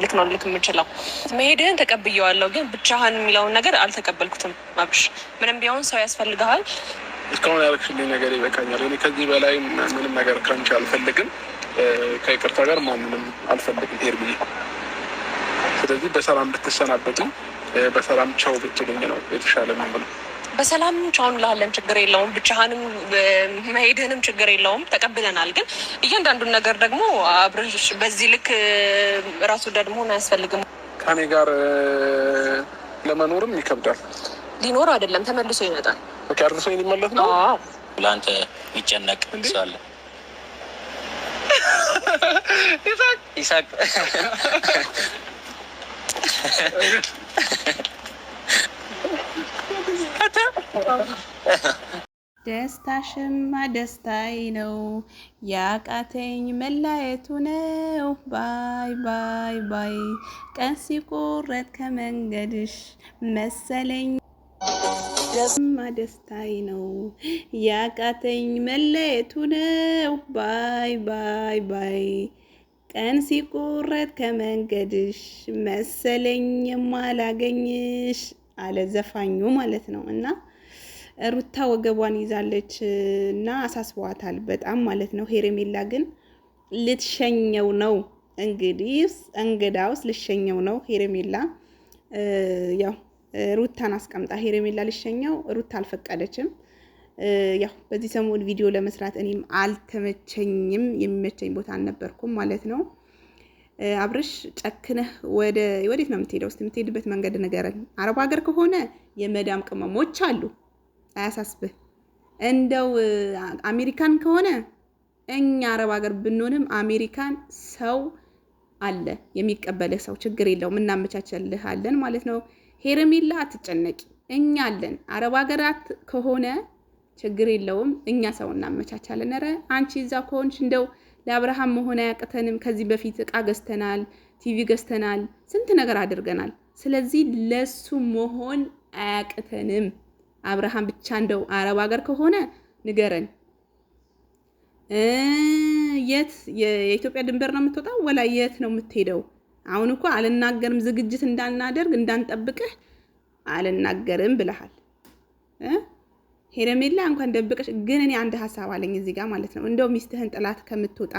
ልክ ነው ልክ የምችለው። መሄድህን ተቀብዬዋለሁ፣ ግን ብቻህን የሚለውን ነገር አልተቀበልኩትም። አብርሽ ምንም ቢሆን ሰው ያስፈልግሃል። እስካሁን ያደረግሽልኝ ነገር ይበቃኛል። እኔ ከዚህ በላይ ምንም ነገር ከአንቺ አልፈልግም። ከይቅርታ ጋር ማንንም አልፈልግም ሄር ብዬ። ስለዚህ በሰላም ብትሰናበቱ፣ በሰላም ቻው ብትሉኝ ነው የተሻለ ነው። በሰላም ቻው እንላለን፣ ችግር የለውም። ብቻህንም መሄድህንም ችግር የለውም፣ ተቀብለናል። ግን እያንዳንዱን ነገር ደግሞ አብርሽ በዚህ ልክ ራሱ ወዳድ መሆን አያስፈልግም። ከኔ ጋር ለመኖርም ይከብዳል። ሊኖር አይደለም ተመልሶ ይመጣል። አርሶ ሊመለስ ነው። ለአንተ የሚጨነቅ ሰው አለ። ይሳቅ ደስታሽማ ደስታዬ ነው፣ ያቃተኝ መለያየቱ ነው። ባይ ባይ ባይ ቀን ሲቆረጥ ከመንገድሽ መሰለኝ። ደስታሽማ ደስታዬ ነው፣ ያቃተኝ መለያየቱ ነው። ባይ ባይ ባይ ቀን ሲቆረጥ ከመንገድሽ መሰለኝ የማላገኝሽ አለ ዘፋኙ ማለት ነው። እና ሩታ ወገቧን ይዛለች እና አሳስቧታል በጣም ማለት ነው። ሄርሜላ ግን ልትሸኘው ነው እንግዲህ፣ እንግዳውስ ልትሸኘው ነው ሄርሜላ። ያው ሩታን አስቀምጣ ሄርሜላ ልትሸኘው፣ ሩታ አልፈቀደችም። ያው በዚህ ሰሞን ቪዲዮ ለመስራት እኔም አልተመቸኝም፣ የሚመቸኝ ቦታ አልነበርኩም ማለት ነው። አብርሽ ጨክነህ ወዴት ነው የምትሄደው? እስኪ የምትሄድበት መንገድ ንገረን። አረብ ሀገር ከሆነ የመዳም ቅመሞች አሉ፣ አያሳስብህ። እንደው አሜሪካን ከሆነ እኛ አረብ ሀገር ብንሆንም አሜሪካን ሰው አለ የሚቀበልህ ሰው፣ ችግር የለውም እናመቻቸልሃለን ማለት ነው። ሄርሜላ አትጨነቂ፣ እኛ አለን። አረብ ሀገራት ከሆነ ችግር የለውም እኛ ሰው እናመቻቻለን። ኧረ አንቺ እዛ ከሆንሽ እንደው ለአብርሃም መሆን አያቅተንም። ከዚህ በፊት እቃ ገዝተናል፣ ቲቪ ገዝተናል፣ ስንት ነገር አድርገናል። ስለዚህ ለሱ መሆን አያቅተንም። አብርሃም ብቻ እንደው አረብ ሀገር ከሆነ ንገረን። የት የኢትዮጵያ ድንበር ነው የምትወጣው ወላ የት ነው የምትሄደው? አሁን እኮ አልናገርም፣ ዝግጅት እንዳናደርግ እንዳንጠብቅህ አልናገርም ብለሃል። ሄርሜላ እንኳን ደብቀሽ፣ ግን እኔ አንድ ሀሳብ አለኝ እዚህ ጋር ማለት ነው። እንደው ሚስትህን ጥላት ከምትወጣ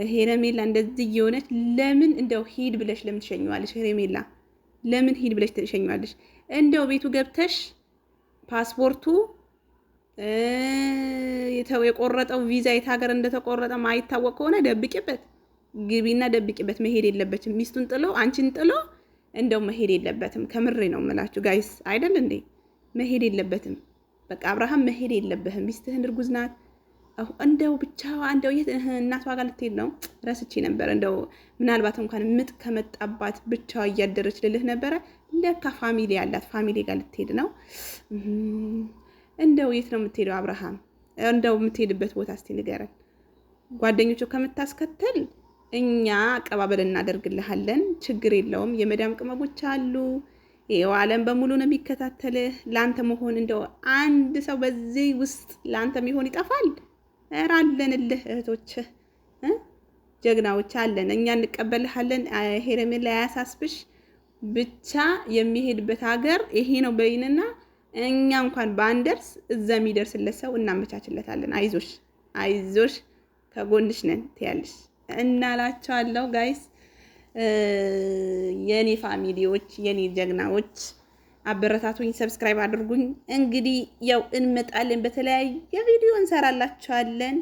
ሄርሜላ እንደዚህ የሆነች ለምን እንደው ሂድ ብለሽ ለምን ትሸኘዋለሽ? ሄርሜላ ለምን ሂድ ብለሽ ትሸኘዋለሽ? እንደው ቤቱ ገብተሽ ፓስፖርቱ የቆረጠው ቪዛ የት ሀገር እንደተቆረጠ ማይታወቅ ከሆነ ደብቂበት፣ ግቢና ደብቂበት። መሄድ የለበትም ሚስቱን ጥሎ አንቺን ጥሎ እንደው መሄድ የለበትም። ከምሬ ነው የምላችሁ ጋይስ፣ አይደል እንዴ? መሄድ የለበትም። በቃ አብርሃም መሄድ የለብህም። ሚስትህን እርጉዝ ናት። እንደው ብቻዋ እንደው የት እናቷ ጋር ልትሄድ ነው? ረስቼ ነበር። እንደው ምናልባት እንኳን ምጥ ከመጣባት ብቻዋ እያደረች ልልህ ነበረ። ለካ ፋሚሊ ያላት ፋሚሊ ጋር ልትሄድ ነው። እንደው የት ነው የምትሄደው አብርሃም? እንደው የምትሄድበት ቦታ እስቲ ንገረን። ጓደኞቹ ከምታስከተል እኛ አቀባበል እናደርግልሃለን፣ ችግር የለውም። የመዳም ቅመሞች አሉ፣ ይሄው ዓለም በሙሉ ነው የሚከታተልህ። ላንተ መሆን እንደው አንድ ሰው በዚህ ውስጥ ላንተ የሚሆን ይጠፋል? ኧረ አለንልህ፣ እህቶችህ ጀግናዎች አለን፣ እኛ እንቀበልሃለን። ሄርሜላ አያሳስብሽ፣ ብቻ የሚሄድበት ሀገር ይሄ ነው በይንና እኛ እንኳን ባንደርስ እዛ የሚደርስለት ሰው እናመቻችለታለን። አይዞሽ አይዞሽ፣ ከጎንሽ ነን ትያለሽ እናላችኋለሁ ጋይስ። የኔ ፋሚሊዎች፣ የኔ ጀግናዎች አበረታቱኝ፣ ሰብስክራይብ አድርጉኝ። እንግዲህ ያው እንመጣለን፣ በተለያየ ቪዲዮ እንሰራላችኋለን።